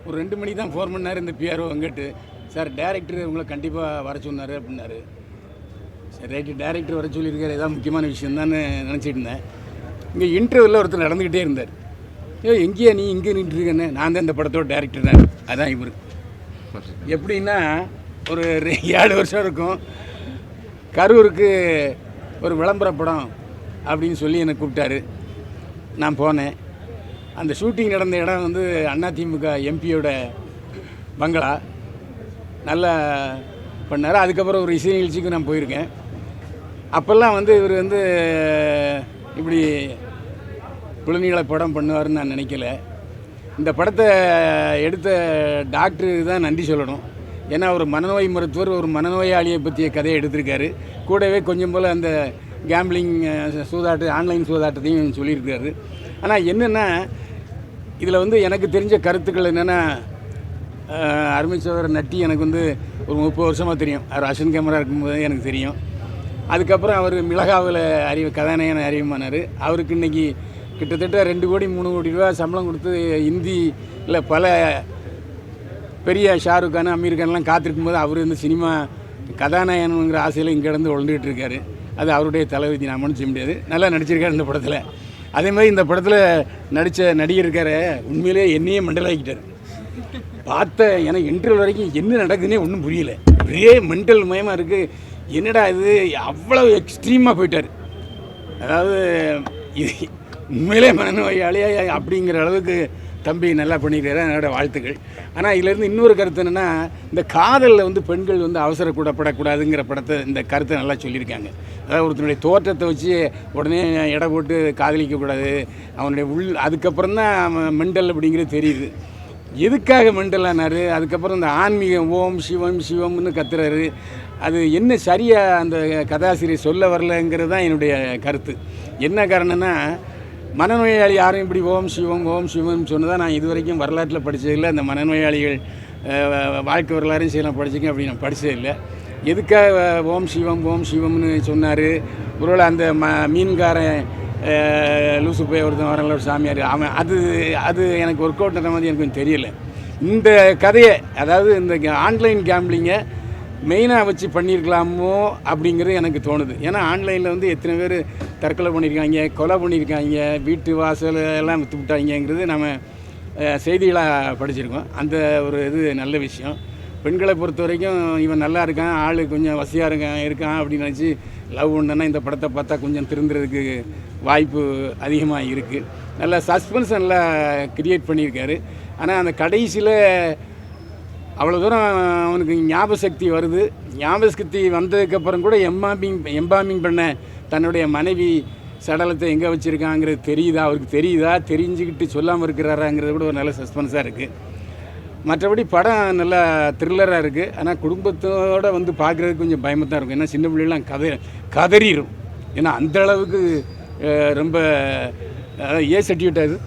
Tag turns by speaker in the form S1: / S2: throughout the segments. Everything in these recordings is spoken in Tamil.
S1: ஒரு 2 மணிக்கு தான் ஃபோன் பண்ணார் இந்த பிஆர்ஓ வெங்கட். சார் டேரக்டர் உங்களை கண்டிப்பாக வர சொன்னார் அப்படின்னாரு. சரி ரைட்டு, டேரக்டர் வர சொல்லியிருக்காரு, ஏதாவது முக்கியமான விஷயம் தான் நினச்சிட்டு இருந்தேன். இங்கே இன்டர்வியூவில் ஒருத்தர் நடந்துக்கிட்டே இருந்தார். எங்கேயா நீ இங்கே நின்றுருக்கேன்னு. நான் தான் இந்த படத்தோட டேரக்டர் தான். அதான் இவர். எப்படின்னா ஒரு 7 வருஷம் இருக்கும், கரூருக்கு ஒரு விளம்பர படம் அப்படின்னு சொல்லி என்னை கூப்பிட்டாரு. நான் போனேன். அந்த ஷூட்டிங் நடந்த இடம் வந்து அதிமுக எம்பியோட பங்களா. நல்லா பண்ணார். அதுக்கப்புறம் ஒரு இசை நிகழ்ச்சிக்கு நான் போயிருக்கேன். அப்போல்லாம் வந்து இவர் வந்து இப்படி குழந்தைகளை படம் பண்ணுவார்னு நான் நினைக்கல. இந்த படத்தை எடுத்த டாக்டருக்கு தான் நன்றி சொல்லணும். ஏன்னா ஒரு மனநோய் மருத்துவர் ஒரு மனநோயாளியை பற்றிய கதையை எடுத்திருக்காரு. கூடவே கொஞ்சம் போல் அந்த கேம்பிளிங் சூதாட்டு ஆன்லைன் சூதாட்டத்தையும் சொல்லியிருக்காரு. ஆனால் என்னென்னா இதில் வந்து எனக்கு தெரிஞ்ச கருத்துக்கள் என்னென்னா, அருமை சோதரர் நட்டி எனக்கு வந்து ஒரு 30 வருஷமாக தெரியும். அவர் அசன் கேமரா இருக்கும்போது எனக்கு தெரியும். அதுக்கப்புறம் அவர் மிளகாவில் கதாநாயகனை அறிமுகமானார். அவருக்கு இன்றைக்கி கிட்டத்தட்ட 2 கோடி 3 கோடி ரூபா சம்பளம் கொடுத்து ஹிந்தியில் பல பெரிய ஷாருக் கான் அமீர் கான்லாம் காத்திருக்கும்போது அவர் இந்த சினிமா கதாநாயகனுங்கிற ஆசையில் இங்கேருந்து உழந்துகிட்டு இருக்காரு. அது அவருடைய தலைவிதி, நான் ஒன்றும் செய்ய முடியாது. நல்லா நடிச்சிருக்காரு இந்த படத்தில். அதே மாதிரி இந்த படத்தில் நடித்த நடிகர் இருக்கார உண்மையிலே என்னையே மண்டலாக்கிட்டார். பார்த்த எனக்கு இன்டர்வியூ வரைக்கும் என்ன நடக்குதுன்னே ஒன்றும் புரியல. ஒரே மென்டல் மயமாக இருக்குது. என்னடா இது அவ்வளோ எக்ஸ்ட்ரீமாக போயிட்டார். அதாவது இது உண்மையிலே மனநோயாளியா அப்படிங்கிற அளவுக்கு தம்பி நல்லா பண்ணியிருக்காரு. என்னோட வாழ்த்துக்கள். ஆனால் இதிலேருந்து இன்னொரு கருத்து என்னென்னா, இந்த காதலில் வந்து பெண்கள் வந்து அவசரப்படக்கூடாதுங்கிற படத்தை இந்த கருத்தை நல்லா சொல்லியிருக்காங்க. அதாவது ஒருத்தனுடைய தோற்றத்தை வச்சு உடனே எடை போட்டு காதலிக்கக்கூடாது. அவனுடைய அதுக்கப்புறம் தான் மெண்டல் அப்படிங்கிறது தெரியுது. எதுக்காக மெண்டல் ஆனார்? அதுக்கப்புறம் இந்த ஆன்மீகம் ஓம் சிவம் சிவம்னு கத்துறாரு. அது என்ன சரியாக அந்த கதாசிரியர் சொல்ல வரலங்கிறது தான் என்னுடைய கருத்து. என்ன காரணம்னா, மனநோயாளி யாரும் இப்படி ஓம் சிவம்னு சொன்னதான் நான் இது வரைக்கும் வரலாற்றில் படித்ததில்லை. அந்த மனநோயாளிகள் வாழ்க்கை வரலாறையும் செய்யலாம் படிச்சிருக்கேன், அப்படி நான் படித்ததில்லை. எதுக்காக ஓம் சிவம்னு சொன்னார்? ஒருவேளை அந்த மீன்காரன் லூசு போய் ஒருத்தன் வரல ஒரு சாமியார் அவன் அது எனக்கு ஒர்க் அவுட் ஆன மாதிரி எனக்கு கொஞ்சம் தெரியலை. இந்த கதையை, அதாவது இந்த ஆன்லைன் கேம்பிளிங்கை மெயினாக வச்சு பண்ணியிருக்கலாமோ அப்படிங்கிறது எனக்கு தோணுது. ஏன்னா ஆன்லைனில் வந்து எத்தனை பேர் தற்கொலை பண்ணியிருக்காங்க, கொலை பண்ணியிருக்காங்க, வீட்டு வாசல் எல்லாம் விற்று விட்டாங்கிறது நம்ம செய்திகளாக படிச்சிருக்கோம். அந்த ஒரு இது நல்ல விஷயம். பெண்களை பொறுத்த வரைக்கும் இவன் நல்லா இருக்கான், ஆள் கொஞ்சம் வசதியாக இருக்கான் அப்படின்னு நினச்சி லவ் பண்ணனா இந்த படத்தை பார்த்தா கொஞ்சம் திருந்துறதுக்கு வாய்ப்பு அதிகமாக இருக்குது. நல்லா சஸ்பென்ஸ் நல்லா கிரியேட் பண்ணியிருக்காரு. ஆனால் அந்த கடைசியில் அவ்வளோ தூரம் அவனுக்கு ஞாபக சக்தி வருது. ஞாபக சக்தி வந்ததுக்கப்புறம் கூட எம்பாமிங் பண்ண தன்னுடைய மனைவி சடலத்தை எங்கே வச்சுருக்காங்கிறது தெரியுதா, அவருக்கு தெரியுதா, தெரிஞ்சுக்கிட்டு சொல்லாமல் இருக்கிறாராங்கிறது கூட ஒரு நல்ல சஸ்பென்ஸாக இருக்குது. மற்றபடி படம் நல்லா த்ரில்லராக இருக்குது. ஆனால் குடும்பத்தோடு வந்து பார்க்குறதுக்கு கொஞ்சம் பயமாக தான் இருக்கும். ஏன்னா சின்ன பிள்ளைலாம் கதறிடும். ஏன்னா அந்தளவுக்கு ரொம்ப சர்டிஃபிகேட் அது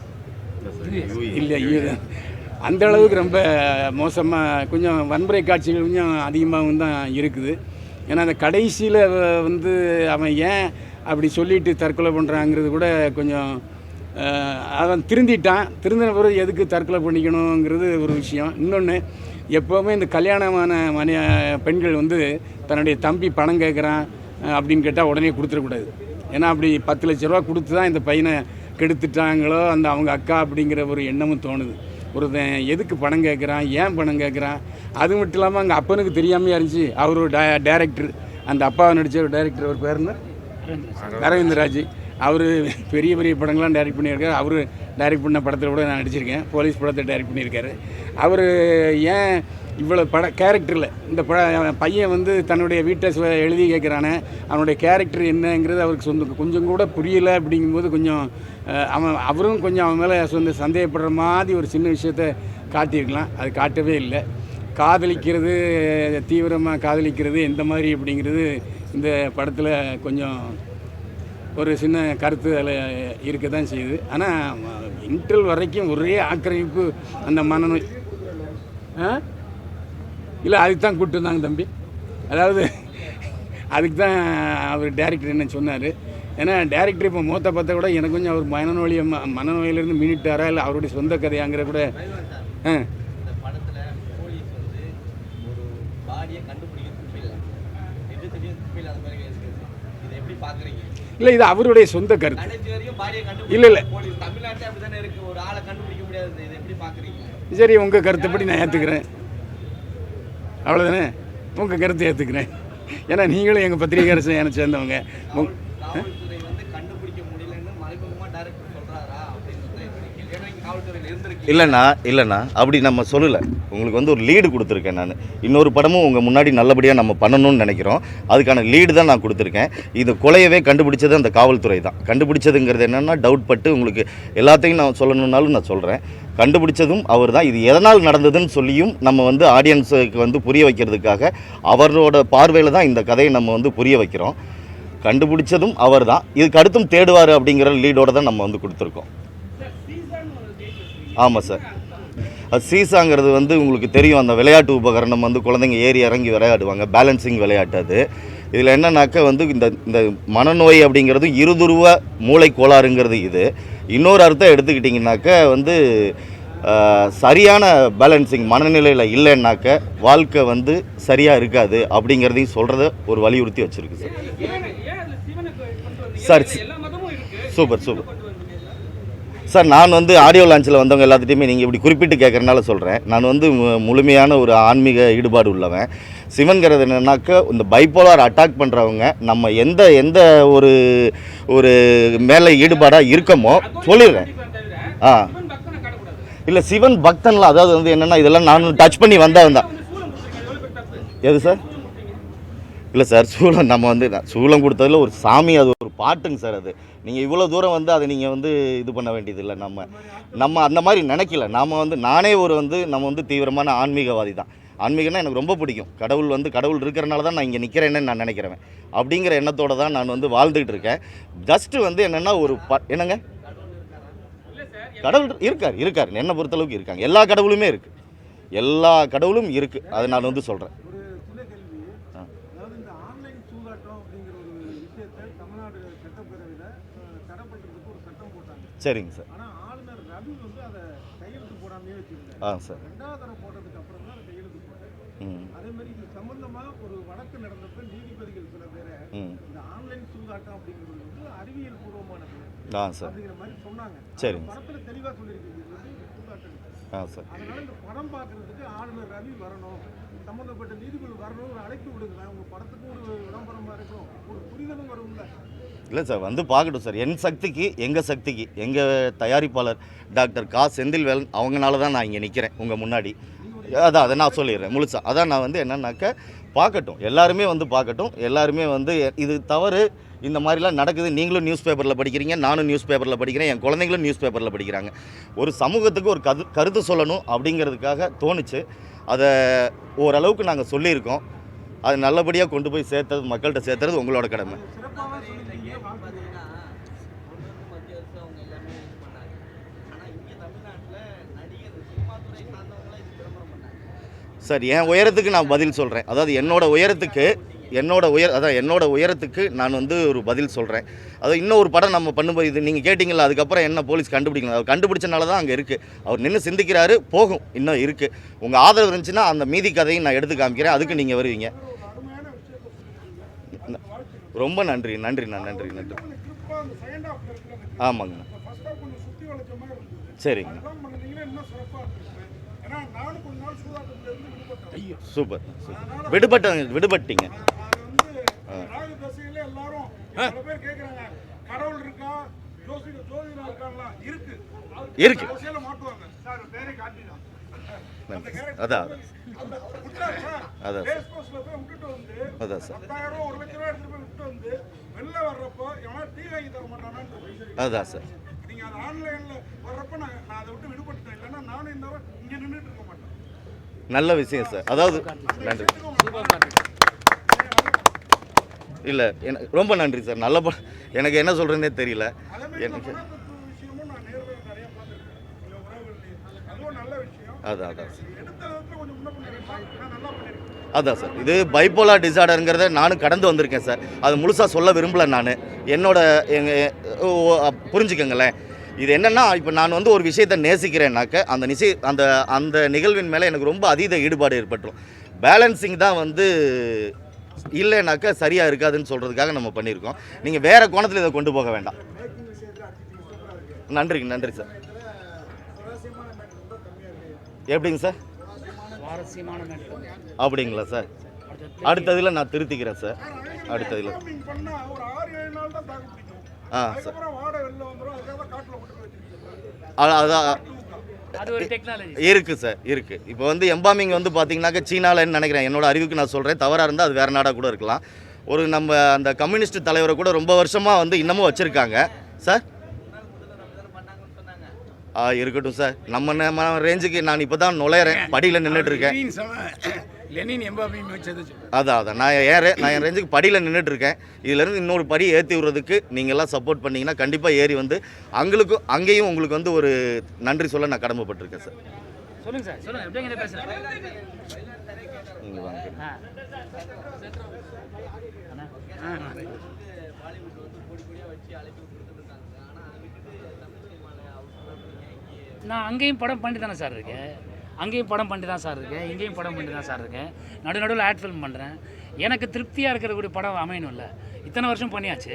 S1: இல்லை, அந்த அளவுக்கு ரொம்ப மோசமாக கொஞ்சம் வன்முறை காட்சிகள் கொஞ்சம் அதிகமாகவும் தான் இருக்குது. ஏன்னா அந்த கடைசியில் வந்து அவன் ஏன் அப்படி சொல்லிட்டு தற்கொலை பண்ணுறாங்கிறது கூட கொஞ்சம் அவன் திருந்தின பிறகு எதுக்கு தற்கொலை பண்ணிக்கணுங்கிறது ஒரு விஷயம். இன்னொன்று, எப்போவுமே இந்த கல்யாணமான பெண்கள் வந்து தன்னுடைய தம்பி பணம் கேட்குறான் அப்படின்னு கேட்டால் உடனே கொடுத்துடக்கூடாது. ஏன்னா அப்படி 10 லட்ச ரூபா கொடுத்து தான் இந்த பையனை கெடுத்துட்டாங்களோ அந்த அவங்க அக்கா அப்படிங்கிற ஒரு எண்ணமும் தோணுது. ஒருத்தன் எதுக்கு பணம் கேட்குறான், ஏன் பணம் கேட்குறான், அது மட்டும் இல்லாமல் அங்கே அப்பனுக்கு தெரியாமையாக இருந்துச்சு. அவர் ஒரு டேரக்டர், அந்த அப்பாவை நடித்த ஒரு டேரக்டர், ஒரு பேருன்னு அரவிந்தராஜ். அவர் பெரிய பெரிய படங்கள்லாம் டைரக்ட் பண்ணியிருக்காரு. அவர் டைரக்ட் பண்ண படத்தில் கூட நான் நடிச்சிருக்கேன். போலீஸ் படத்தை டைரக்ட் பண்ணியிருக்காரு. அவர் ஏன் இவ்வளோ கேரக்டரில் இந்த பையன் வந்து தன்னுடைய வீட்டை எழுதி கேட்குறானே, அவனுடைய கேரக்டர் என்னங்கிறது அவருக்கு கொஞ்சம் கூட புரியலை. அப்படிங்கும்போது கொஞ்சம் அவரும் கொஞ்சம் அவன் மேலே சந்தேகப்படுற மாதிரி ஒரு சின்ன விஷயத்த காட்டியிருக்கலாம். அது காட்டவே இல்லை. காதலிக்கிறது, தீவிரமாக காதலிக்கிறது எந்த மாதிரி அப்படிங்கிறது இந்த படத்தில் கொஞ்சம் ஒரு சின்ன கருத்து அதில் இருக்க தான் செய்யுது. ஆனால் இன்டர்வல் வரைக்கும் ஒரே ஆக்கிரமிப்பு அந்த மனநோய் இல்லை, அதுக்கு தான் கூப்பிட்டு வந்தாங்க தம்பி. அதாவது அதுக்கு தான் அவர் டேரக்டர் என்ன சொன்னார். ஏன்னா டேரக்டர் இப்போ மூத்த பார்த்தா கூட எனக்கு கொஞ்சம் அவர் மனநோயிலேருந்து மீனிட்டாரா இல்லை அவருடைய சொந்த கதையாங்கிற கூட
S2: பாடியை கண்டுபிடிக்க துப்பில்லை, திடீர்னு துப்பில்லை, அந்த மாதிரி இதை எப்படி பார்க்குறீங்க?
S1: இல்லை, இது அவருடைய சொந்த கருத்து.
S2: கடைசி வரைக்கும் பாடியை
S1: இல்லை
S2: கண்டுபிடிக்கல போலீஸ் தமிழ்நாட்டில் அப்படி தானே இருக்குது, ஒரு ஆளை கண்டுபிடிக்க முடியாது. இதை எப்படி பார்க்குறீங்க?
S1: சரி, உங்கள் கருத்துப்படி நான் ஏற்றுக்கிறேன், அவ்வளோதானே. உங்கள் கருத்தை ஏற்றுக்கிறேன். ஏன்னா நீங்களும் எங்கள் பத்திரிகையாளர் எனக்கு சேர்ந்தவங்க.
S2: காவல்துறை வந்து கண்டுபிடிக்க முடியலன்னு மறைமுகமாக டைரக்டர் சொல்கிறாரா அப்படின்னு ஏன்னா காவல்துறையில் இருந்திருக்கு.
S3: இல்லைண்ணா அப்படி நம்ம சொல்லலை. உங்களுக்கு வந்து ஒரு லீடு கொடுத்துருக்கேன் நான். இன்னொரு படமும் உங்கள் முன்னாடி நல்லபடியாக நம்ம பண்ணணும்னு நினைக்கிறோம். அதுக்கான லீடு தான் நான் கொடுத்துருக்கேன். இந்த கொலையவே கண்டுபிடிச்சது அந்த காவல்துறை தான். கண்டுபிடிச்சதுங்கிறது என்னென்னா டவுட் பட்டு உங்களுக்கு எல்லாத்தையும் நான் சொல்லணுன்னாலும் நான் சொல்கிறேன். கண்டுபிடிச்சதும் அவர் தான். இது எதனால் நடந்ததுன்னு சொல்லியும் நம்ம வந்து ஆடியன்ஸுக்கு வந்து புரிய வைக்கிறதுக்காக அவரோட பார்வையில் தான் இந்த கதையை நம்ம வந்து புரிய வைக்கிறோம். கண்டுபிடிச்சதும் அவர் தான். இதுக்கு அடுத்தும் தேடுவார் அப்படிங்கிற லீடோடு தான் நம்ம வந்து கொடுத்துருக்கோம். ஆமாம் சார். அது சீசாங்கிறது வந்து உங்களுக்கு தெரியும், அந்த விளையாட்டு உபகரணம் வந்து குழந்தைங்க ஏறி இறங்கி விளையாடுவாங்க, பேலன்சிங் விளையாட்டு. அது இதில் என்னன்னாக்கா வந்து இந்த மனநோய் அப்படிங்கிறது இருதுருவ மூளை கோளாறுங்கிறது. இது இன்னொரு அர்த்தம் எடுத்துக்கிட்டிங்கனாக்கா வந்து சரியான பேலன்சிங் மனநிலையில் இல்லைன்னாக்க வாழ்க்கை வந்து சரியாக இருக்காது அப்படிங்கிறதையும் சொல்கிறத ஒரு வலியுறுத்தி வச்சுருக்கு சார். Super sir. நான் வந்து ஆடியோ லான்ச்சில் வந்தவங்க எல்லாத்துட்டையுமே நீங்கள் இப்படி குறிப்பிட்டு கேட்குறனால சொல்கிறேன். நான் வந்து முழுமையான ஒரு ஆன்மீக ஈடுபாடு உள்ளவன். சிவன்கிறது என்னன்னாக்கா இந்த பைப்போலார் அட்டாக் பண்ணுறவங்க நம்ம எந்த ஒரு மேலே ஈடுபாடாக இருக்கமோ சொல்லிடுறேன். இல்லை சிவன் பக்தன்லாம், அதாவது வந்து என்னென்னா இதெல்லாம் நான் டச் பண்ணி வந்தவன் தான். எது சார்? இல்லை சார், சூளம் நம்ம வந்து சூளம் கொடுத்ததில் ஒரு சாமி, அது ஒரு பாட்டுங்க சார். அது நீங்கள் இவ்வளோ தூரம் வந்து அதை நீங்கள் வந்து இது பண்ண வேண்டியதில்லை. நம்ம அந்த மாதிரி நினைக்கல. நானே நம்ம வந்து தீவிரமான ஆன்மீகவாதி தான். ஆன்மீகம்னா எனக்கு ரொம்ப பிடிக்கும். கடவுள் இருக்கிறனால தான் நான் இங்கே நிற்கிறேன்னு நான் நினைக்கிறேன். அப்படிங்கிற எண்ணத்தோடு தான் நான் வந்து வாழ்ந்துக்கிட்டு இருக்கேன். ஜஸ்ட்டு வந்து என்னென்னா என்னங்க கடவுள் இருக்கார் என்னை பொறுத்தளவுக்கு இருக்காங்க. எல்லா கடவுளுமே இருக்குது. அதை நான் வந்து சொல்கிறேன். சரிங்க சார். சார்.
S4: அதே மாதிரி இது சம்பந்தமா ஒரு வழக்கு நடந்தப்ப நீதிபதிகள் சில பேரை இந்த ஆன்லைன் சூதாட்டம் அப்படிங்கிறது வந்து அறிவியல் பூர்வமானது அப்படிங்கிற மாதிரி சொன்னாங்க.
S3: சரிங்க.
S4: படத்துல தெளிவா சொல்லியிருக்கீங்க இது வந்து சூதாட்டம்.
S3: சார்.
S4: அதனால இந்த படம் பார்க்கறதுக்கு ஆளுநர் ரவி வரணும், சம்பந்தப்பட்ட நீதிபதிகள் வரணும், ஒரு அழைப்பு விடுங்க. உங்க படத்துக்கு ஒரு விளம்பரமா இருக்கும், ஒரு புரிதலும் வரும்ல.
S3: இல்லை சார், வந்து பார்க்கட்டும் சார். எங்கள் சக்திக்கு எங்கள் தயாரிப்பாளர் டாக்டர் கா செந்தில்வேலன் அவங்கனால தான் நான் இங்கே நிற்கிறேன் உங்கள் முன்னாடி. அதை நான் சொல்லிடுறேன் முழுசா. அதான் நான் வந்து என்னன்னாக்க பார்க்கட்டும், எல்லாருமே வந்து பார்க்கட்டும். எல்லாருமே வந்து இது தவறு, இந்த மாதிரிலாம் நடக்குது. நீங்களும் நியூஸ் பேப்பரில் படிக்கிறீங்க, நானும் நியூஸ் பேப்பரில் படிக்கிறேன், என் குழந்தைங்களும் நியூஸ் பேப்பரில் படிக்கிறாங்க. ஒரு சமூகத்துக்கு ஒரு கருத்து சொல்லணும் அப்படிங்கிறதுக்காக தோணுச்சு. அதை ஓரளவுக்கு நாங்கள் சொல்லியிருக்கோம். அது நல்லபடியாக கொண்டு போய் மக்கள்கிட்ட சேர்த்துறது உங்களோட கடமை. சார், என் உயரத்துக்கு நான் பதில் சொல்கிறேன். அதாவது என்னோட உயரத்துக்கு நான் வந்து ஒரு பதில் சொல்கிறேன். அதாவது இன்னொரு படம் நம்ம பண்ணும்போது இது நீங்கள் கேட்டிங்களா, அதுக்கப்புறம் என்ன போலீஸ் கண்டுபிடிக்கணும். அவர் கண்டுபிடிச்சனால தான் அங்கே இருக்குது. அவர் நின்று சிந்திக்கிறாரு, போகும், இன்னும் இருக்குது. உங்கள் ஆதரவு இருந்துச்சுன்னா அந்த மீதி கதையும் நான் எடுத்து காமிக்கிறேன். அதுக்கு நீங்கள் வருவீங்க. ரொம்ப நன்றி. ஆமாங்க. சரிங்க. சூப்பர். விடுபட்டீங்க. இருக்கு. அதான் சார். அதான் சார். நல்ல விஷயம் சார். அதாவது நன்றி. இல்லை, ரொம்ப நன்றி சார். எனக்கு என்ன சொல்கிறேன்னே தெரியல. எனக்கு அதான் சார். இது பைப்போலார் டிசார்டருங்கிறத நானும் கடந்து வந்திருக்கேன் சார். அது முழுசாக சொல்ல விரும்பலை. புரிஞ்சுக்கங்களேன். இது என்னென்னா, இப்போ நான் வந்து ஒரு விஷயத்தை நேசிக்கிறேன்னாக்க அந்த நிகழ்வின் மேலே எனக்கு ரொம்ப அதீத ஈடுபாடு ஏற்பட்டுரும். பேலன்சிங் தான் வந்து இல்லைனாக்கா சரியாக இருக்காதுன்னு சொல்கிறதுக்காக நம்ம பண்ணியிருக்கோம். நீங்கள் வேறு கோணத்தில் இதை கொண்டு போக வேண்டாம். நன்றிங்க, நன்றி சார். எப்படிங்க சார்? அப்படிங்களா சார்? அடுத்ததில் நான் திருத்திக்கிறேன் சார். அடுத்ததில் சார் அதான் இருக்குது சார், இருக்குது. இப்போ வந்து எம்பாமிங் வந்து பார்த்தீங்கன்னாக்கா சீனாலன்னு நினைக்கிறேன், என்னோட அறிவுக்கு நான் சொல்கிறேன். தவறாக இருந்தால் அது வேறு நாடாக கூட இருக்கலாம். ஒரு நம்ம அந்த கம்யூனிஸ்ட் தலைவரை கூட ரொம்ப வருஷமாக வந்து இன்னமும் வச்சுருக்காங்க சார். இருக்கட்டும் சார், நம்ம ரேஞ்சுக்கு நான் இப்போ தான் நுழையிறேன், படியில் நின்றுட்டுருக்கேன். அதான் நான் என் ரேஞ்சுக்கு படியில் நின்றுட்டுருக்கேன். இதிலேருந்து இன்னொரு படி ஏற்றி விடுறதுக்கு நீங்கள்லாம் சப்போர்ட் பண்ணிங்கன்னா கண்டிப்பாக ஏறி வந்து அங்கேயும் உங்களுக்கு வந்து ஒரு நன்றி சொல்ல நான் கடமைப்பட்டிருக்கேன் சார்.
S5: சொல்லுங்கள் சார், சொல்லுங்கள். எப்படிங்க பேசுகிறேன்?
S3: நீங்கள் வாங்க.
S5: நான் அங்கேயும் படம் பண்ணி தானே சார் இருக்கேன், அங்கேயும் படம் பண்ணி தான் சார் இருக்கேன், இங்கேயும் படம் பண்ணி தான் சார் இருக்கேன். நடுவில் ஆட் ஃபில்ம் பண்ணுறேன். எனக்கு திருப்தியாக இருக்கிற படம் அமையணும்ல. இத்தனை வருஷம் பண்ணியாச்சு,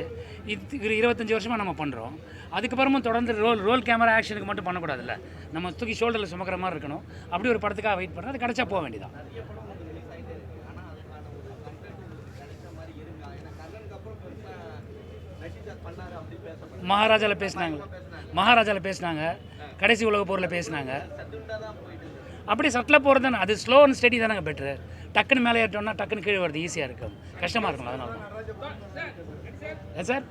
S5: இது 25 வருஷமாக நம்ம பண்ணுறோம். அதுக்கப்புறமும் தொடர்ந்து ரோல் கேமரா ஆக்ஷனுக்கு மட்டும் பண்ணக்கூடாதுல்ல, நம்ம தூக்கி ஷோல்டரில் சுமக்கிற மாதிரி இருக்கணும். அப்படி ஒரு படத்துக்காக வெயிட் பண்ணுறேன். அது கிடச்சா போக வேண்டியதான். மகாராஜாவில் பேசினாங்க, கடைசி உலக போரில் பேசினாங்க. அப்படி சட்டில் போகிறது தானே, அது ஸ்லோ அண்ட் ஸ்டடி தானேங்க பெட்ரு. டக்குன்னு மேலே ஏற்றோம்னா டக்குன்னு கீழே வருது, ஈஸியாக இருக்கும், கஷ்டமாக இருக்கும். அதனால தான் sir.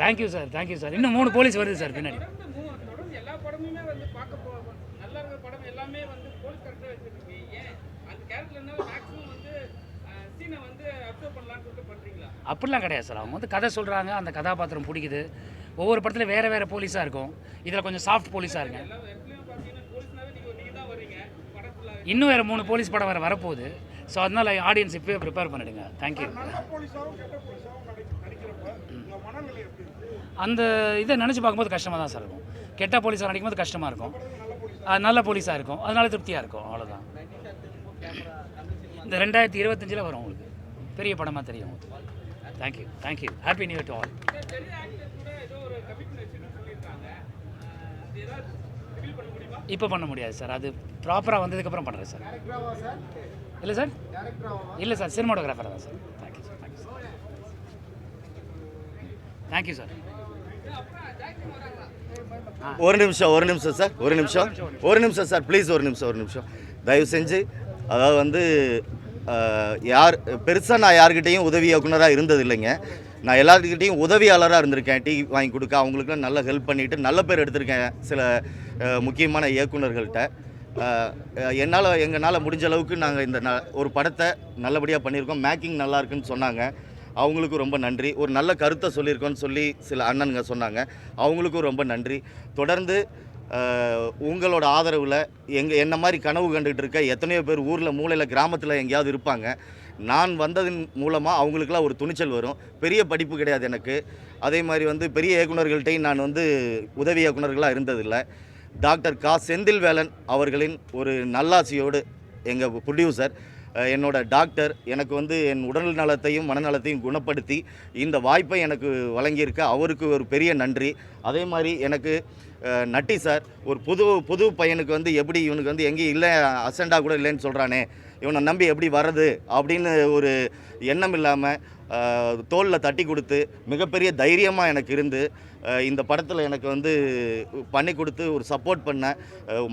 S5: Thank you sir, thank you sir. இன்னும் 3 போலீஸ் வருது சார் பின்னாடி. அப்படிலாம் கிடையாது சார். அவங்க வந்து கதை சொல்கிறாங்க, அந்த கதாபாத்திரம் பிடிக்குது. ஒவ்வொரு படத்துலையும் வேறு வேறு போலீஸாக இருக்கும். இதில் கொஞ்சம் சாஃப்ட் போலீஸாக இருக்கேன். இன்னும் வேறு 3 போலீஸ் படம் வரப்போகுது. ஸோ அதனால் ஆடியன்ஸ் இப்போயே ப்ரிப்பேர் பண்ணிவிடுங்க. தேங்க்யூ. அந்த இதை நினச்சி பார்க்கும்போது கஷ்டமாக தான் சார் இருக்கும். கெட்ட போலீஸாக நடிக்கும்போது கஷ்டமாக இருக்கும், நல்ல போலீஸாக இருக்கும், அதனால திருப்தியாக இருக்கும். அவ்வளோதான். இந்த 2025 வரும், உங்களுக்கு பெரிய படமாக தெரியும். Thank you, thank you. Happy new year to all. இப்போ பண்ண முடியாது சார், அது ப்ராப்பராக வந்ததுக்கப்புறம் பண்ணுறேன் சார். இல்லை சார், இல்லை சார், சினிமாட்டோகிராஃபர் தான் sir. Thank you sir, thank you sir, thank you sir.
S3: ஒரு நிமிஷம் சார், ப்ளீஸ் ஒரு நிமிஷம் தயவு செஞ்சு. அதாவது வந்து யார் பெருசாக நான் யார்கிட்டையும் உதவி இயக்குனராக இருந்தது இல்லைங்க. நான் எல்லாருக்கிட்டையும் உதவியாளராக இருந்திருக்கேன். டீ வாங்கி கொடுக்க, அவங்களுக்குலாம் நல்ல ஹெல்ப் பண்ணிவிட்டு நல்ல பேர் எடுத்திருக்கேன் சில முக்கியமான இயக்குனர்கள்ட்ட. எங்களால் முடிஞ்ச அளவுக்கு நாங்கள் இந்த ஒரு படத்தை நல்லபடியாக பண்ணியிருக்கோம். மேக்கிங் நல்லா இருக்குன்னு சொன்னாங்க, அவங்களுக்கும் ரொம்ப நன்றி. ஒரு நல்ல கருத்தை சொல்லியிருக்கோன்னு சொல்லி சில அண்ணனுங்க சொன்னாங்க, அவங்களுக்கும் ரொம்ப நன்றி. தொடர்ந்து உங்களோட ஆதரவில் என்ன மாதிரி கனவு கண்டுகிட்டு இருக்க எத்தனையோ பேர் ஊரில் மூலையில் கிராமத்தில் எங்கேயாவது இருப்பாங்க. நான் வந்ததன் மூலமாக அவங்களுக்கெல்லாம் ஒரு துணிச்சல் வரும். பெரிய படிப்பு கிடையாது எனக்கு. அதே மாதிரி வந்து பெரிய இயக்குநர்கள்ட்டையும் நான் வந்து உதவி இயக்குநர்களாக இருந்ததில்லை. டாக்டர் கா செந்தில்வேலன் அவர்களின் ஒரு நல்லாசியோடு எங்கள் ப்ரொடியூசர் என்னோட டாக்டர் எனக்கு வந்து என் உடல் நலத்தையும் மனநலத்தையும் குணப்படுத்தி இந்த வாய்ப்பை எனக்கு வழங்கியிருக்க அவருக்கு ஒரு பெரிய நன்றி. அதே மாதிரி எனக்கு நட்டி சார், ஒரு புது பையனுக்கு வந்து எப்படி இவனுக்கு வந்து எங்கேயும் இல்லை, அசண்டாக கூட இல்லைன்னு சொல்கிறானே, இவனை நம்பி எப்படி வர்றது அப்படின்னு ஒரு எண்ணம் இல்லாமல் தோளில் தட்டி கொடுத்து மிகப்பெரிய தைரியமாக எனக்கு இருந்து இந்த படத்தில் எனக்கு வந்து பண்ணி கொடுத்து ஒரு சப்போர்ட் பண்ண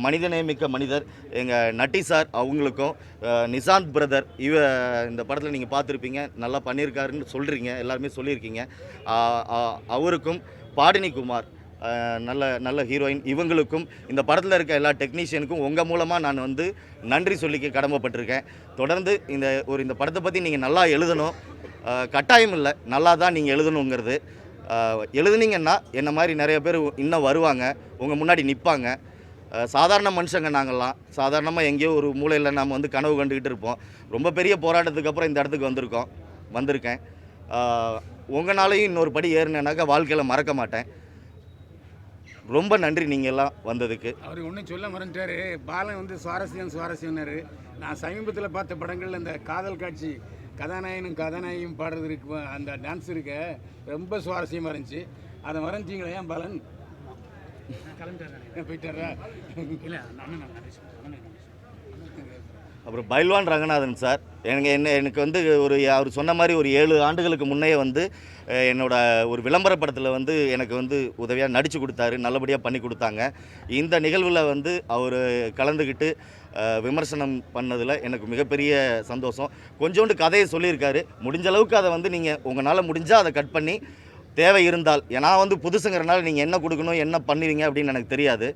S3: மனிதநேமிக்க மனிதர் எங்கள் நட்டி சார், அவங்களுக்கும் நிசாந்த் பிரதர் இந்த படத்தில் நீங்கள் பார்த்துருப்பீங்க, நல்லா பண்ணியிருக்காருன்னு சொல்கிறீங்க, எல்லாருமே சொல்லியிருக்கீங்க. அவருக்கும் பாடினி குமார் நல்ல ஹீரோயின், இவங்களுக்கும் இந்த படத்தில் இருக்க எல்லா டெக்னீஷியனுக்கும் உங்கள் மூலமாக நான் வந்து நன்றி சொல்லிக்க கடமைப்பட்டிருக்கேன். தொடர்ந்து இந்த படத்தை பற்றி நீங்கள் நல்லா எழுதணும், கட்டாயம் இல்லை, நல்லா தான் நீங்கள் எழுதணுங்கிறது. எழுதுனீங்கன்னா என்ன மாதிரி நிறைய பேர் இன்னும் வருவாங்க, உங்கள் முன்னாடி நிற்பாங்க. சாதாரண மனுஷங்க நாங்கள்லாம், சாதாரணமாக எங்கேயோ ஒரு மூலையில் நாம் வந்து கனவு கண்டுக்கிட்டு இருப்போம். ரொம்ப பெரிய போராட்டத்துக்கு அப்புறம் இந்த இடத்துக்கு வந்திருக்கேன். உங்களாலையும் இன்னொரு படி ஏறினேனாக்கா வாழ்க்கையில் மறக்க மாட்டேன். ரொம்ப நன்றி நீங்கள் எல்லாம் வந்ததுக்கு.
S1: அவர் ஒன்றும் சொல்ல மறந்துட்டாரு. பாலன் வந்து சுவாரஸ்யம்னாரு. நான் சமீபத்தில் பார்த்த படங்களில் இந்த காதல் காட்சி கதாநாயகனும் கதாநாயகியும் பாடுறது இருக்கு, அந்த டான்ஸ் இருக்க ரொம்ப சுவாரஸ்யமாக இருந்துச்சு. அதை மறந்துட்டீங்களா ஏன் பாலன்? போயிட்டாரா?
S5: இல்லை அண்ணன் நன்றி சார், அண்ணனுக்கு நன்றி சார்.
S3: அப்புறம் பைல்வான் ரங்கநாதன் சார் எனக்கு வந்து அவர் சொன்ன மாதிரி ஒரு 7 ஆண்டுகளுக்கு முன்னே வந்து என்னோட ஒரு விளம்பர படத்தில் வந்து எனக்கு வந்து உதவியாக நடித்து கொடுத்தாரு, நல்லபடியாக பண்ணி கொடுத்தாங்க. இந்த நிகழ்வில் வந்து அவர் கலந்துக்கிட்டு விமர்சனம் பண்ணதில் எனக்கு மிகப்பெரிய சந்தோஷம். கொஞ்சோண்டு கதையை சொல்லியிருக்காரு. முடிஞ்ச அளவுக்கு அதை வந்து நீங்கள் உங்களால் முடிஞ்சால் அதை கட் பண்ணி தேவை இருந்தால், நான் வந்து புதுசுங்கிறனால நீங்கள் என்ன கொடுக்கணும் என்ன பண்ணுவீங்க அப்படின்னு எனக்கு தெரியாது.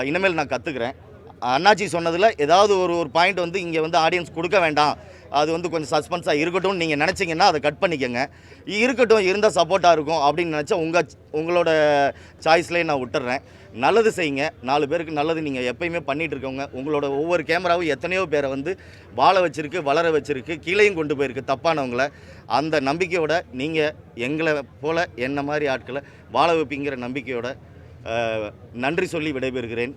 S3: இனிமேல் நான் கற்றுக்குறேன். அண்ணாச்சி சொன்னதில் ஏதாவது ஒரு பாயிண்ட் வந்து இங்கே வந்து ஆடியன்ஸ் கொடுக்க வேண்டாம், அது வந்து கொஞ்சம் சஸ்பென்ஸாக இருக்கட்டும்னு நீங்கள் நினச்சிங்கன்னா அதை கட் பண்ணிக்கோங்க. இருக்கட்டும், இருந்தால் சப்போர்ட்டாக இருக்கும் அப்படின்னு நினச்சா உங்களோட சாய்ஸ்லேயே நான் விட்டுறேன். நல்லது செய்யுங்க, 4 பேருக்கு நல்லது. நீங்கள் எப்பயுமே பண்ணிகிட்டு இருக்கவங்க, உங்களோட ஒவ்வொரு கேமராவும் எத்தனையோ பேரை வந்து வாழ வச்சுருக்கு, வளர வச்சுருக்கு, கீழேயும் கொண்டு போயிருக்கு தப்பானவங்கள. அந்த நம்பிக்கையோட நீங்கள் எங்களை போல் என்ன மாதிரி ஆட்களை வாழ வைப்பீங்கிற நம்பிக்கையோட நன்றி சொல்லி விடைபெறுகிறேன்.